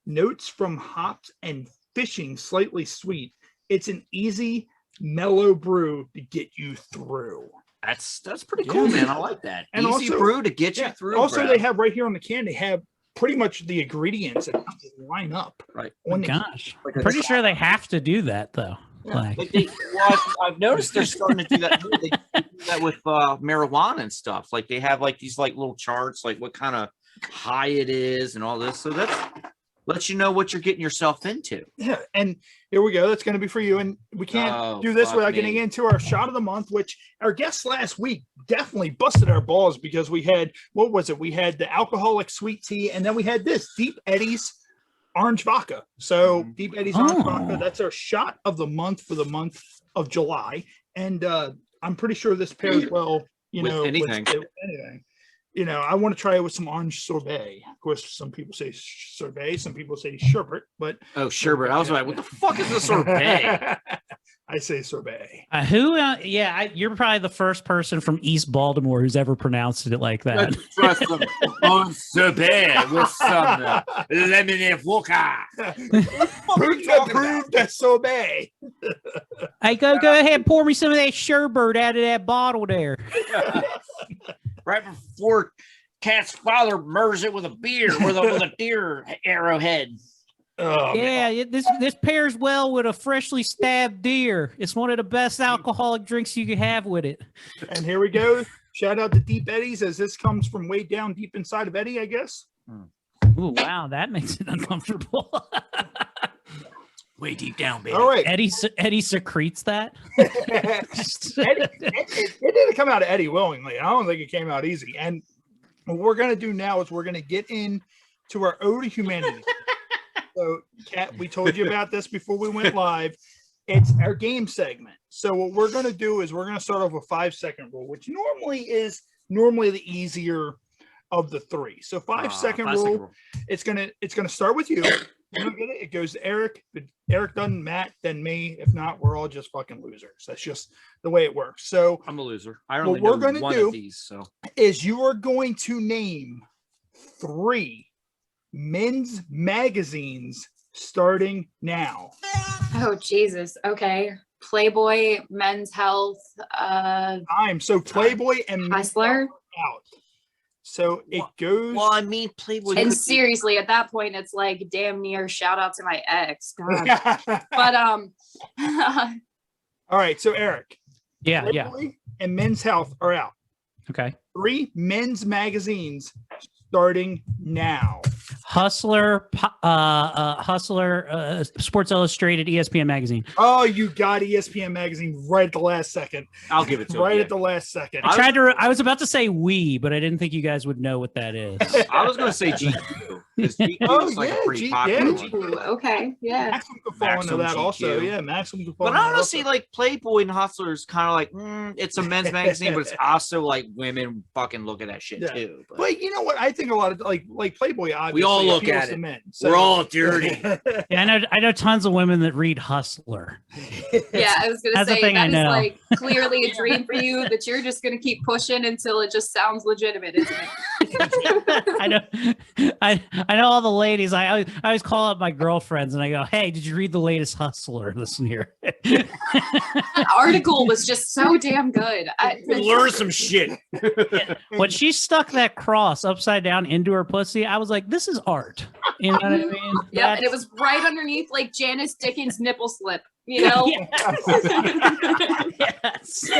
Notes from hops and fishing slightly sweet. It's an easy, mellow brew to get you through. That's pretty cool, man. I like that. And easy also, brew to get you through. Also, they have right here on the can, they have pretty much the ingredients that line up. Right. Oh my gosh. I'm pretty sure they have to do that, though. Yeah. I've noticed they're starting to do that. They do that with marijuana and stuff. Like they have like these like little charts, like what kind of high it is and all this. So that's lets you know what you're getting yourself into. Yeah, and here we go. That's going to be for you. And we can't do this without getting into our shot of the month, which our guest last week definitely busted our balls because we had, what was it? We had the alcoholic sweet tea, and then we had this Deep Eddy's orange vodka. So Deep Eddy's orange vodka, that's our shot of the month for the month of July. And I'm pretty sure this pairs well, you know, with anything. You know, I want to try it with some orange sorbet. Of course, some people say sorbet, some people say sherbet, but sherbet. I was like, what the fuck is a sorbet? I say sorbet. You're probably the first person from East Baltimore who's ever pronounced it like that. Trust them on sorbet with some lemon vodka. Prove that sorbet. Hey, go ahead, pour me some of that sherbet out of that bottle there. Right before Cat's father murders it with a beer with a deer arrowhead. Oh, man. Yeah, this pairs well with a freshly stabbed deer. It's one of the best alcoholic drinks you can have with it. And here we go. Shout out to Deep Eddies, as this comes from way down deep inside of Eddie, I guess. Ooh, wow, that makes it uncomfortable. Way deep down, baby. All right. Eddie secretes that. It didn't come out of Eddie willingly. I don't think it came out easy. And what we're going to do now is we're going to get into our ode to humanity. So, Kat, we told you about this before we went live. It's our game segment. So what we're going to do is we're going to start off with 5-second rule, which normally is the easier of the three. So 5-second rule. It's gonna start with you. You don't get it. It goes to Eric. If Eric doesn't, Matt, then me. If not, we're all just fucking losers. That's just the way it works. So I'm a loser. I only what we're know going one to do of these, so is you are going to name 3 men's magazines starting now. Oh, Jesus. Okay. Playboy, Men's Health, So Playboy and Men's Hustler. out. So it goes. well, I mean, Playboy. And seriously, at that point, it's like damn near shout out to my ex. God. But all right. So Eric. Yeah. Playboy and Men's Health are out. Okay. 3 men's magazines starting now. Hustler, Sports Illustrated, ESPN magazine. Oh, you got ESPN magazine right at the last second. I'll give it to right him, at the last second. I was about to say we, but I didn't think you guys would know what that is. I was going to say GQ. Because GQ is like a pretty popular one. Ooh, okay. Yeah. Maxim could fall into Maxim, that also. GQ. Yeah, Maxim could fall But into that honestly, also. like Playboy and Hustler is kind of like it's a men's magazine, but it's also like women fucking look at that shit Yeah. too. But But you know what? I think a lot of like Playboy. Obviously, we all look appeals at to it. Men, We're all dirty. Yeah, I know tons of women that read Hustler. Yeah, I was gonna That's the say thing I that is know. like clearly a dream for you that you're just gonna keep pushing until it just sounds legitimate, isn't it? I know all the ladies. I always call up my girlfriends and I go, "Hey, did you read the latest Hustler? Listen here." That article was just so damn good. Learn some shit. When she stuck that cross upside down into her pussy, I was like, "This is art." You know what I mean? Yeah, and it was right underneath like Janice Dickens' nipple slip. You know. Yes.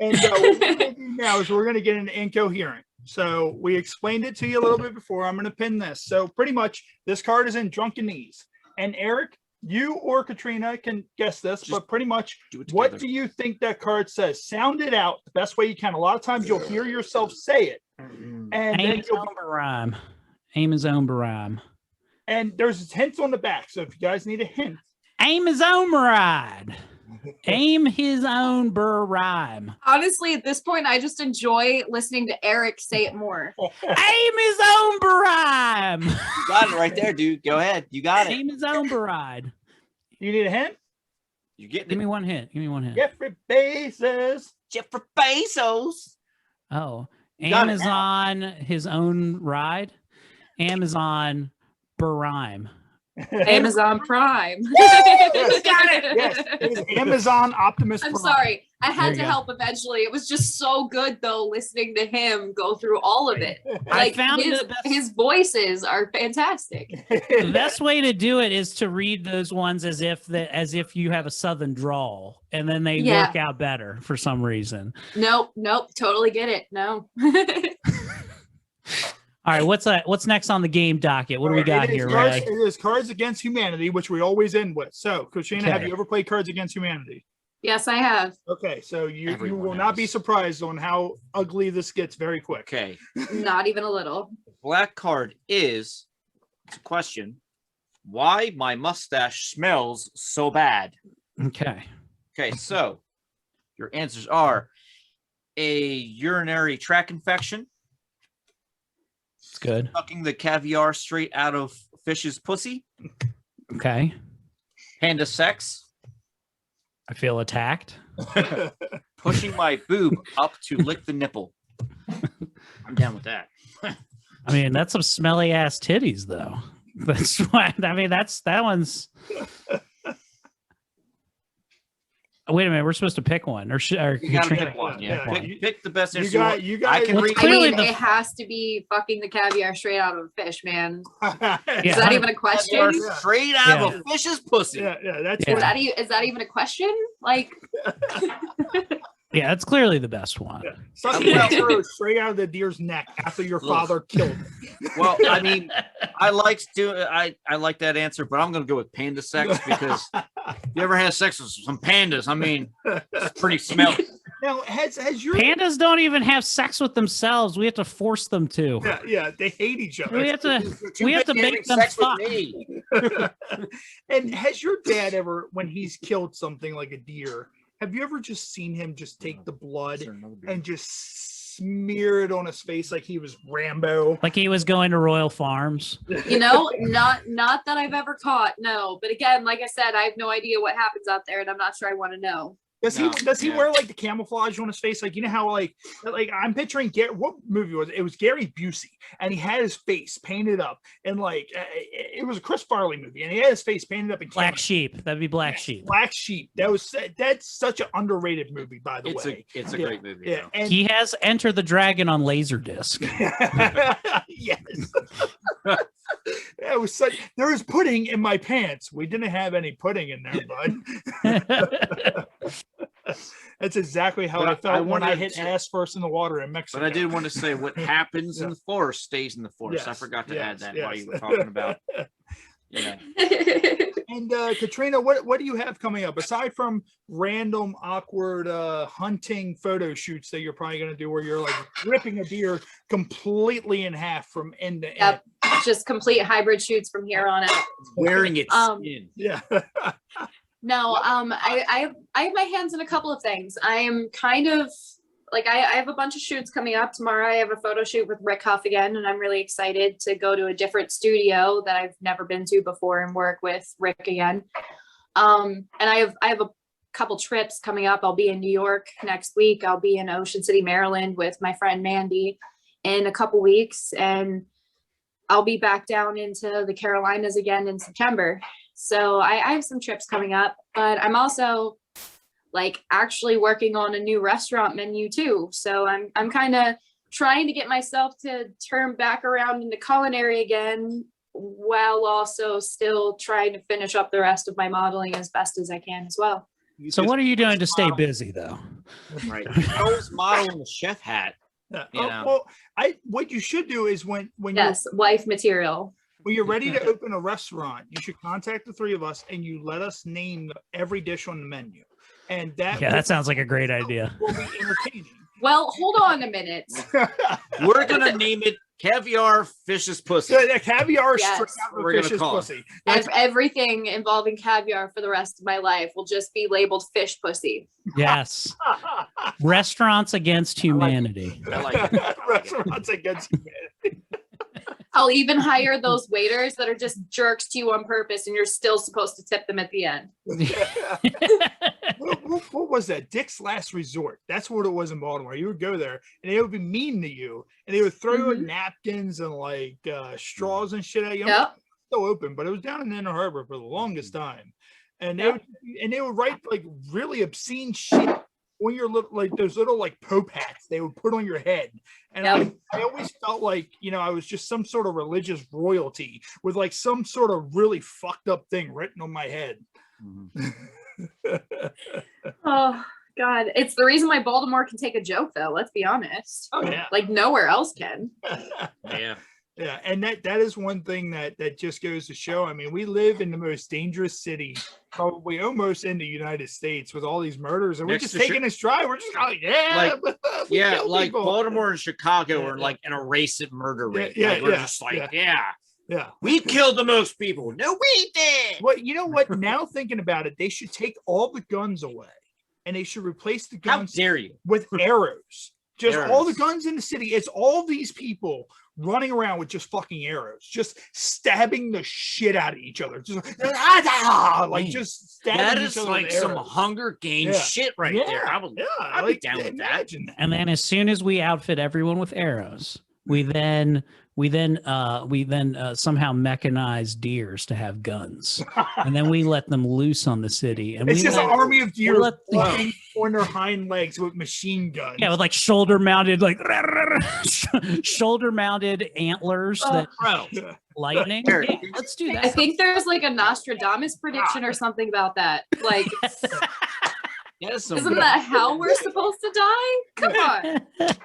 And what we're going to do now is we're going to get into incoherent. So we explained it to you a little bit before. I'm going to pin this. So pretty much this card is in drunken knees. And Eric, you or Katrina can guess this, but pretty much what do you think that card says? Sound it out the best way you can. A lot of times you'll hear yourself say it. And then Aim his own rhyme. Aim his own rhyme. And there's hints on the back. So if you guys need a hint. Aim his own ride. Aim his own rhyme. Honestly, at this point, I just enjoy listening to Eric say it more. Aim his own rhyme. You got it right there, dude. Go ahead. You got it. Aim his own ride. You need a hint? You getting Give it? me one hint. Give me one hint. Jeffrey Bezos. Jeffrey Bezos. Oh, got it Amazon his own ride. Amazon rhyme. Amazon Prime. Yes, got it. Yes, it is Amazon Optimus I'm Prime. sorry. I There had you to go. help eventually. It was just so good though, listening to him go through all of it. Like found his, the best- his voices are fantastic. The best way to do it is to read those ones as if you have a southern drawl, and then they Yeah. work out better for some reason. Nope, totally get it. No. All right, what's next on the game docket? What do we got It is here, cards, Ray? It is Cards Against Humanity, which we always end with. So, Katrina, have Okay. you ever played Cards Against Humanity? Yes, I have. Okay, so you Everyone will not be has. surprised on how ugly this gets very quick. Okay. Not even a little. Black card is, it's a question, why my mustache smells so bad? Okay. Okay, so your answers are a urinary tract infection, It's good. sucking the caviar straight out of fish's pussy, Okay. panda sex, I feel attacked. pushing my boob up to lick the nipple. I'm down with that. I mean, that's some smelly ass titties, though. That's why. I mean, that one's. Wait a minute, we're supposed to pick one, or You gotta Katrina? pick one. Yeah, Yeah, yeah. pick the best You answer. got you got I can Well, read. I clearly mean, the- it has to be fucking the caviar straight out of a fish, man. Yeah. Is that even a question? Yeah. Straight out of a fish's pussy. Yeah, that's Yeah. Is that even a question? Like, Yeah, that's clearly the best one. something that arrow straight out of the deer's neck after your father killed it. Well, I mean, I like that answer, but I'm gonna go with panda sex because you ever had sex with some pandas? I mean, it's pretty smelly. Now, has your Pandas don't even have sex with themselves. We have to force them to. yeah, they hate each other. We have to Having make them sex fuck. with me. And has your dad ever, when he's killed something like a deer, have you ever just seen him just take the blood and just smear it on his face like he was Rambo? Like he was going to Royal Farms. you know, not that I've ever caught, no. But again, like I said, I have no idea what happens out there, and I'm not sure I want to know. Does No, he yeah. wear like the camouflage on his face? Like, you know how like I'm picturing what movie was it? It was Gary Busey, and he had his face painted up, and like it was a Chris Farley movie, and he had his face painted up in Black camo. Sheep. That'd be Black Sheep. Black Sheep. That's such an underrated movie, by the way. It's a Yeah, great movie. Yeah, though. and He has Enter the Dragon on Laserdisc. yes. It was such. There was pudding in my pants. We didn't have any pudding in there, bud. That's exactly how But I felt when I wanted hit to- ass first in the water in Mexico. But I did want to say what happens in Yeah. the forest stays in the forest. I Yes, forgot to add yes, that while yes. you were talking about. Yeah. And Katrina, what do you have coming up aside from random awkward hunting photo shoots that you're probably going to do where you're like ripping a deer completely in half from end to end? Yep. Just complete hybrid shoots from here on out. Wearing its skin. Yeah. No, I have my hands in a couple of things. I am kind of like I have a bunch of shoots coming up tomorrow. I have a photo shoot with Rick Huff again, and I'm really excited to go to a different studio that I've never been to before and work with Rick again. And I have a couple trips coming up. I'll be in New York next week. I'll be in Ocean City, Maryland with my friend Mandy in a couple weeks, and I'll be back down into the Carolinas again in September. So I have some trips coming up, but I'm also like actually working on a new restaurant menu too. So I'm kind of trying to get myself to turn back around into culinary again, while also still trying to finish up the rest of my modeling as best as I can as well. So what are you doing to stay busy though? Right. I always model in the chef hat. Yeah. You know. Well, what you should do is when Yes, wife material. when you're ready to open a restaurant, you should contact the three of us and you let us name every dish on the menu. And that sounds like a great idea. will be entertaining. Well, hold on a minute. We're gonna name it caviar fish's pussy. The caviar Yes. straight out of We're the gonna fish's call it. pussy. That's Everything involving caviar for the rest of my life will just be labeled fish pussy. Yes. Restaurants against humanity. I like it. restaurants against humanity. I'll even hire those waiters that are just jerks to you on purpose, and you're still supposed to tip them at the end. What was that? Dick's Last Resort. That's what it was in Baltimore. You would go there and they would be mean to you and they would throw you Mhm. napkins and like straws and shit at you. Yep. Still open, but it was down in Inner Harbor for the longest time. And Yep. they would write like really obscene shit on your little like those little like Pope hats they would put on your head. And Yep. I always felt like, you know, I was just some sort of religious royalty with like some sort of really fucked up thing written on my head. Mhm. Oh God, it's the reason why Baltimore can take a joke, though. Let's be honest. Oh yeah. Like nowhere else can. Yeah. Yeah, and that is one thing that just goes to show. I mean, we live in the most dangerous city, probably almost in the United States, with all these murders, and we're Next just to taking a stride. We're just like, yeah, we Yeah, kill like people. Baltimore and Chicago Yeah, are yeah. like in a race at murder rate. Yeah, Like, we're yeah, just like, yeah. yeah, Yeah. we killed the most people. No, we did. Well, you know what? Now thinking about it, they should take all the guns away, and they should replace the How guns dare you? with arrows. Just all the Arrows. guns in the city. It's all these people running around with just fucking arrows, just stabbing the shit out of each other. Just like Man, just stabbing That each is other like with some arrows. Hunger Games Yeah. shit right Yeah, there. yeah, I'd be down with that. imagine that. And then as soon as we outfit everyone with arrows, we then We then somehow mechanized deers to have guns, and then we let them loose on the city. And It's just an army of deer let- walking on their hind legs with machine guns. yeah, with like shoulder-mounted shoulder-mounted antlers that Bro, lightning. Eric, Yeah, let's do I that. think there's like a Nostradamus prediction or something about that. Like, yes, isn't that how we're supposed to die? Come on.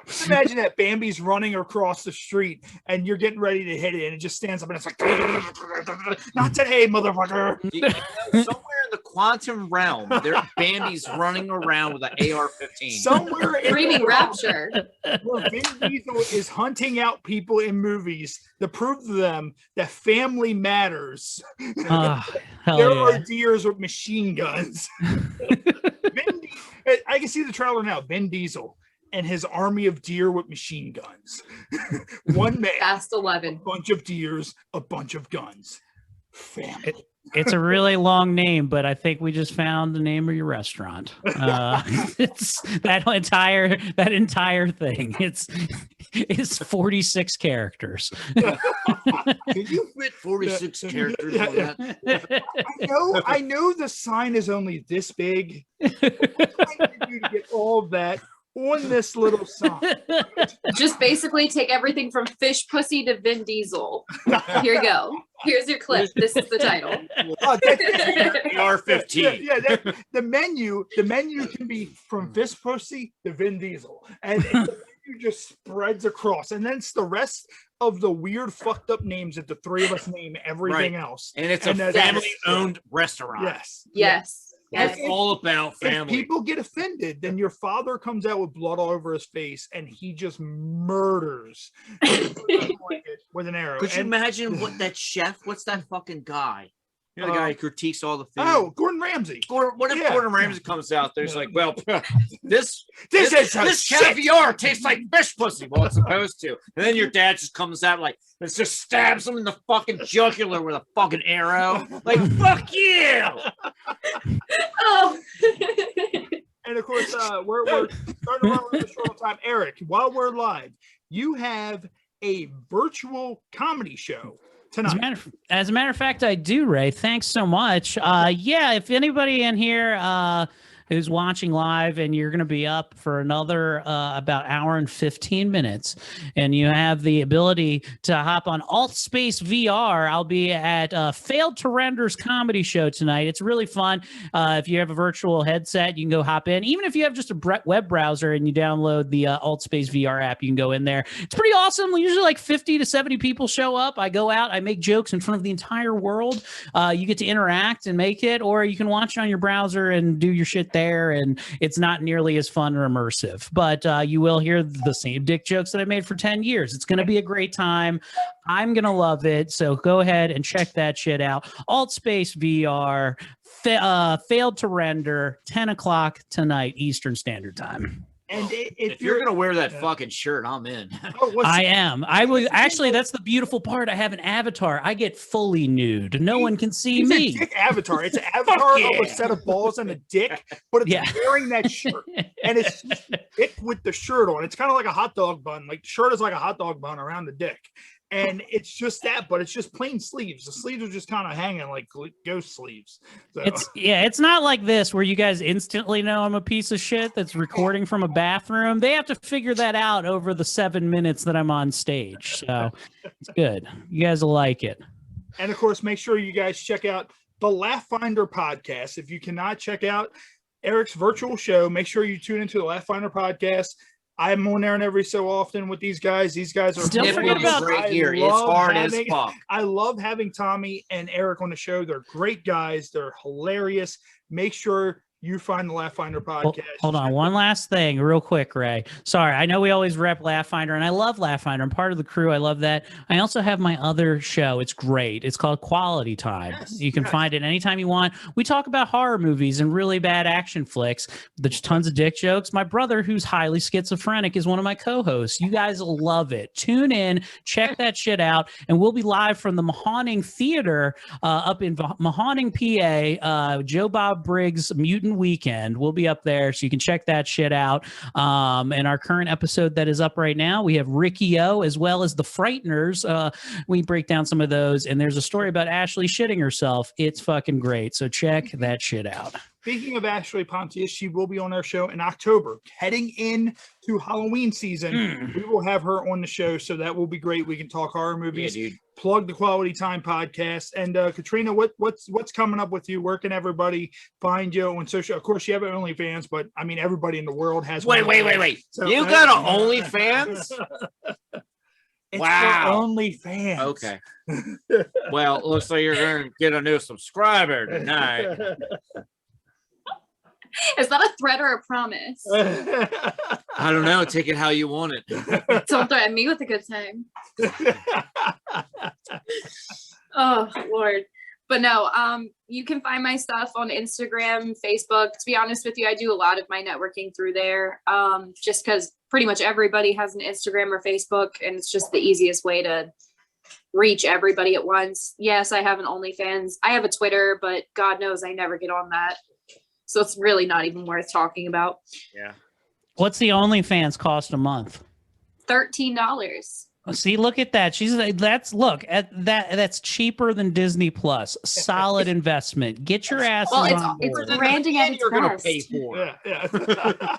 Just imagine that Bambi's running across the street and you're getting ready to hit it and it just stands up and it's like, not today, motherfucker. somewhere in the quantum realm, there Bambi's running around with an AR-15. Somewhere in Screaming rapture. where Vin Diesel is hunting out people in movies to prove to them that family matters. Hell There yeah. are deers with machine guns. I can see the trailer now. Vin Diesel and his army of deer with machine guns. One man, Fast a 11. bunch of deers, a bunch of guns. Family. It's a really long name, but I think we just found the name of your restaurant. It's that entire thing. It's 46 characters. Can you fit 46 characters on that? I know the sign is only this big. What can I do to get all of that on this little sign? Just basically take everything from fish pussy to Vin Diesel. Here you go. Here's your clip. This is the title. AR-15. Yeah, the menu can be from Fish Pussy to Vin Diesel, and the menu just spreads across, and then it's the rest of the weird, fucked up names that the three of us name everything else. And it's And a that's- family-owned restaurant. Yes, Yes. It's Yes. all about If family. people get offended, then your father comes out with blood all over his face, and he just murders with an arrow. Could you And- imagine what that chef? What's that fucking guy? You know the guy who critiques all the food. Oh, Gordon Ramsay. What if Yeah. Gordon Ramsay comes out there's like, well, this This is a this shit. caviar tastes like fish pussy. Well, it's supposed to. And then your dad just comes out like, and just stabs him in the fucking jugular with a fucking arrow. Like, fuck you! Oh. And of course, we're starting to run a little short on time. Eric, while we're live, you have a virtual comedy show tonight. As a matter of fact, I do, Ray. Thanks so much. Yeah, if anybody in here who's watching live and you're going to be up for another about hour and 15 minutes and you have the ability to hop on Alt Space VR, I'll be at Failed to Render's comedy show tonight. It's really fun. If you have a virtual headset, you can go hop in. Even if you have just a web browser and you download the Alt Space VR app, you can go in there. It's pretty awesome. Usually like 50 to 70 people show up. I go out, I make jokes in front of the entire world. You get to interact and make it, or you can watch it on your browser and do your shit there, and it's not nearly as fun or immersive, but you will hear the same dick jokes that I made for 10 years. It's going to be a great time. I'm going to love it. So go ahead and check that shit out. Alt Space VR, Failed to Render, 10 o'clock tonight, Eastern Standard Time. And If you're gonna wear that fucking shirt, I'm in. I am. I was actually. That's the beautiful part. I have an avatar. I get fully nude. No one can see He's me. a dick avatar. It's an avatar of a set of balls and a dick, but it's Yeah. wearing that shirt. And it's just a dick with the shirt on. It's kind of like a hot dog bun. Like the shirt is like a hot dog bun around the dick. And it's just that, but it's just plain sleeves. The sleeves are just kind of hanging like ghost sleeves. So. It's not like this where you guys instantly know I'm a piece of shit that's recording from a bathroom. They have to figure that out over the 7 minutes that I'm on stage. So it's good. You guys will like it. And of course, make sure you guys check out the Laugh Finder podcast. If you cannot check out Eric's virtual show, make sure you tune into the Laugh Finder podcast. I'm on there and every so often with these guys. These guys are Still forget about right here. It's hard as fuck. I love having Tommy and Eric on the show. They're great guys. They're hilarious. Make sure you find the Laugh Finder podcast. Hold on. One last thing real quick, Ray. Sorry. I know we always rep Laugh Finder, and I love Laugh Finder. I'm part of the crew. I love that. I also have my other show. It's great. It's called Quality Time. Yes, You can yes. find it anytime you want. We talk about horror movies and really bad action flicks. There's tons of dick jokes. My brother, who's highly schizophrenic, is one of my co-hosts. You guys will love it. Tune in, check that shit out, and we'll be live from the Mahoning Theater up in Mahoning, PA. Joe Bob Briggs Mutant Halloween weekend. We'll be up there, so you can check that shit out. And our current episode that is up right now, we have Ricky O as well as the Frighteners. We break down some of those, and there's a story about Ashley shitting herself. It's fucking great. So check that shit out. Speaking of Ashley Pontius, she will be on our show in October. Heading in to Halloween season, we will have her on the show, so that will be great. We can talk horror movies, plug the Quality Time podcast. And Katrina, what's coming up with you? Where can everybody find you on social? Of course, you have OnlyFans, but I mean, everybody in the world has. Wait. So, you got an OnlyFans? It's wow. for OnlyFans. Okay. Well, it looks like you're going to get a new subscriber tonight. Is that a threat or a promise? I don't know. Take it how you want it. Don't threaten me with a good time. Oh, Lord. But no, you can find my stuff on Instagram, Facebook. To be honest with you, I do a lot of my networking through there, just because pretty much everybody has an Instagram or Facebook, and it's just the easiest way to reach everybody at once. Yes, I have an OnlyFans. I have a Twitter, but God knows I never get on that. So it's really not even worth talking about. Yeah. What's the OnlyFans cost a month? $13. See, look at that. That's cheaper than Disney Plus. Solid investment. Get your ass on it's board. branding at its you're going to best. pay for. Yeah.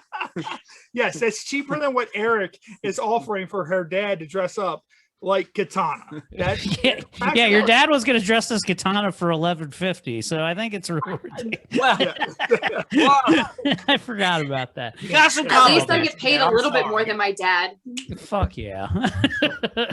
Yes, that's cheaper than what Eric is offering for her dad to dress up like Katana. Yeah, your dad was going to dress as Katana for $11.50, so I think it's rewarding. Well, I forgot about that. you got some At least I confidence. get paid a little bit more than my dad. Fuck yeah.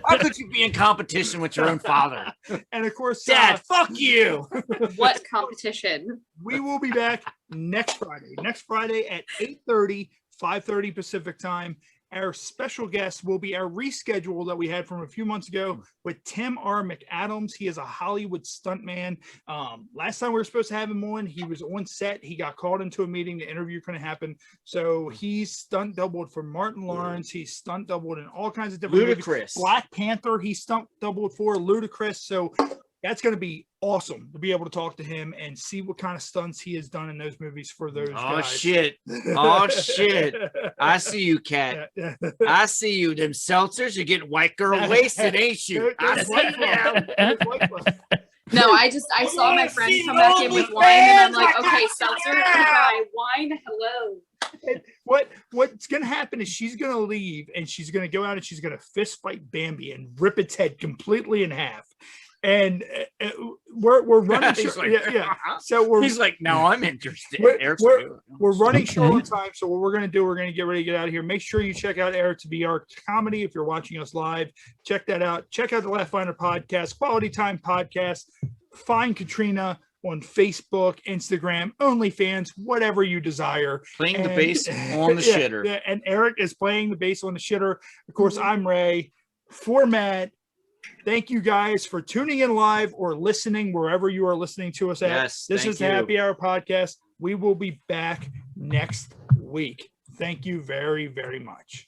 How could you be in competition with your own father? And of course, Dad, fuck you. What competition? we will be back next Friday at 8:30, 5:30 Pacific time. Our special guest will be our reschedule that we had from a few months ago with Tim R. McAdams. He is a Hollywood stuntman. Last time we were supposed to have him on, he was on set. He got called into a meeting. The interview couldn't happen. So he's stunt doubled for Martin Lawrence. He's stunt doubled in all kinds of different movies. Ludacris. Black Panther, he stunt doubled for Ludacris. So that's going to be awesome to be able to talk to him and see what kind of stunts he has done in those movies for those guys. Shit. I see you, cat. I see you. Them seltzers, you're getting white girl wasted, ain't you? I see you. No, I saw my friend come back in with wine, and I'm like, okay, seltzer, goodbye. Wine, hello. What's gonna happen is she's gonna leave and she's gonna go out and she's gonna fist fight Bambi and rip its head completely in half. And we're running. He's like, So he's like, no, I'm interested. We're running short on time. So what we're going to do, we're going to get ready to get out of here. Make sure you check out Eric's VR comedy. If you're watching us live, check that out. Check out the Laugh Finder podcast, Quality Time podcast. Find Katrina on Facebook, Instagram, OnlyFans, whatever you desire. Playing the bass on the shitter. Yeah, and Eric is playing the bass on the shitter. Of course, I'm Ray. For Matt. Thank you guys for tuning in live or listening wherever you are listening to us at. Yes, this is the Happy Hour podcast. We will be back next week. Thank you very, very much.